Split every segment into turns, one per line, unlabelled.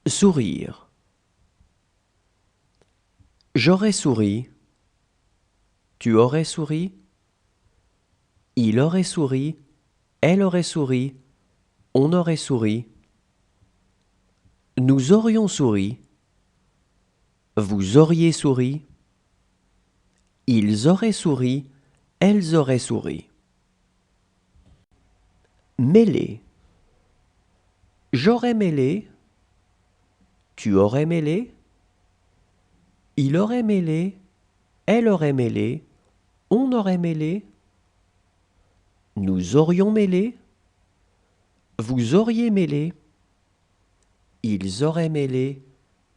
Sourire. J'aurais souri. Tu aurais souri. Il aurait souri. Elle aurait souri. On aurait souri. Nous aurions souri. Vous auriez souri. Ils auraient souri. Elles auraient souri. Mêler. J'aurais mêlé. Tu aurais mêlé. Il aurait mêlé. Elle aurait mêlé. On aurait mêlé. Nous aurions mêlé. Vous auriez mêlé. Ils auraient mêlé.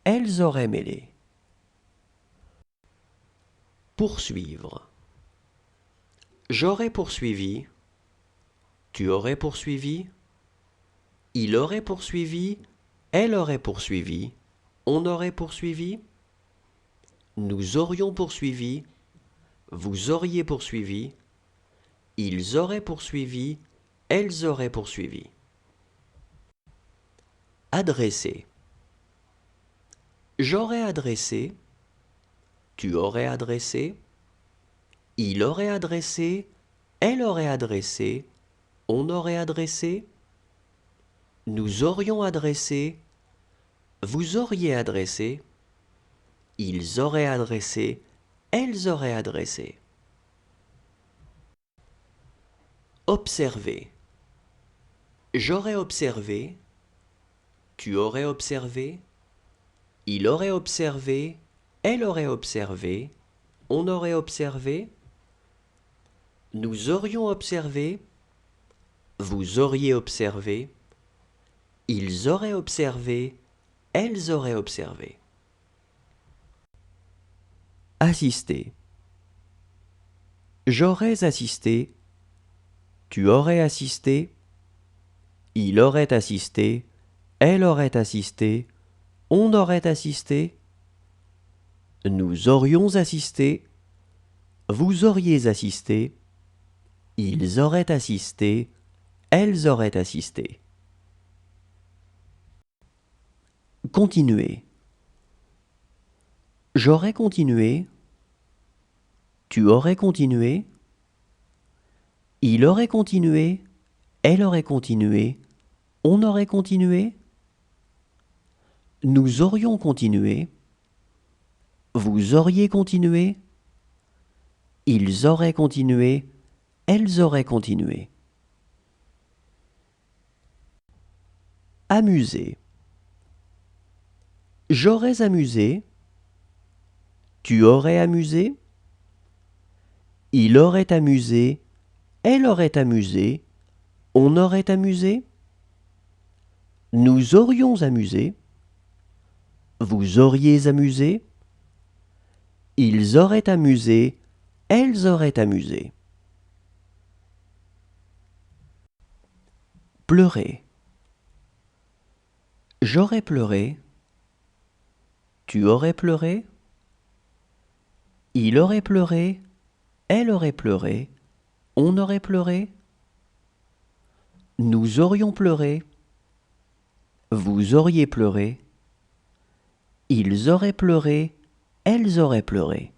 Elles auraient mêlé. Poursuivre. J'aurais poursuivi. Tu aurais poursuivi. Il aurait poursuivi. Elle aurait poursuivi. On aurait poursuivi. Nous aurions poursuivi. Vous auriez poursuivi. Ils auraient poursuivi. Elles auraient poursuivi. Adresser. J'aurais adressé. Tu aurais adressé. Il aurait adressé. Elle aurait adressé. On aurait adressé. Nous aurions adressé. Vous auriez adressé. Ils auraient adressé. Elles auraient adressé. Observer. J'aurais observé. Tu aurais observé. Il aurait observé. Elle aurait observé. On aurait observé. Nous aurions observé. Vous auriez observé. Ils auraient observé. Elles auraient observé. Assister. J'aurais assisté. Tu aurais assisté. Il aurait assisté. Elle aurait assisté. On aurait assisté. Nous aurions assisté. Vous auriez assisté. Ils auraient assisté. Elles auraient assisté. Continuer. J'aurais continué. Tu aurais continué. Il aurait continué. Elle aurait continué. On aurait continué. Nous aurions continué. Vous auriez continué. Ils auraient continué. Elles auraient continué. Amuser. J'aurais amusé. Tu aurais amusé. Il aurait amusé. Elle aurait amusé. On aurait amusé. Nous aurions amusé. Vous auriez amusé. Ils auraient amusé. Elles auraient amusé. Pleurer. J'aurais pleuré. Tu aurais pleuré. Il aurait pleuré. Elle aurait pleuré. On aurait pleuré. Nous aurions pleuré. Vous auriez pleuré. Ils auraient pleuré. Elles auraient pleuré.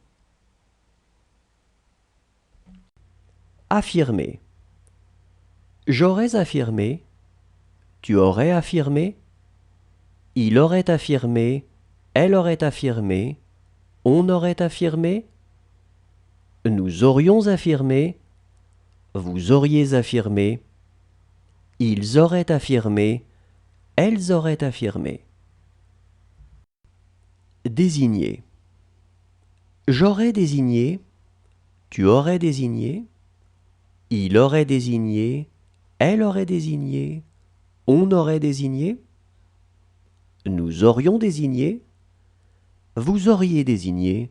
Affirmer. J'aurais affirmé. Tu aurais affirmé. Il aurait affirmé. Elle aurait affirmé. On aurait affirmé. Nous aurions affirmé. Vous auriez affirmé. Ils auraient affirmé. Elles auraient affirmé. Désigner. J'aurais désigné. Tu aurais désigné. Il aurait désigné. Elle aurait désigné. On aurait désigné. Nous aurions désigné. Vous auriez désigné.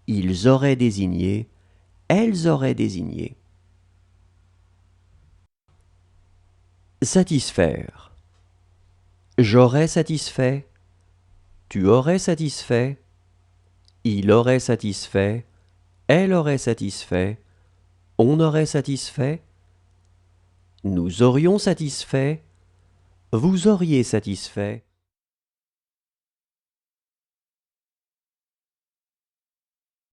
Ils auraient désigné. Elles auraient désigné. Satisfaire. J'aurais satisfait. Tu aurais satisfait. Il aurait satisfait. Elle aurait satisfait. On aurait satisfait. Nous aurions satisfait. Vous auriez satisfait.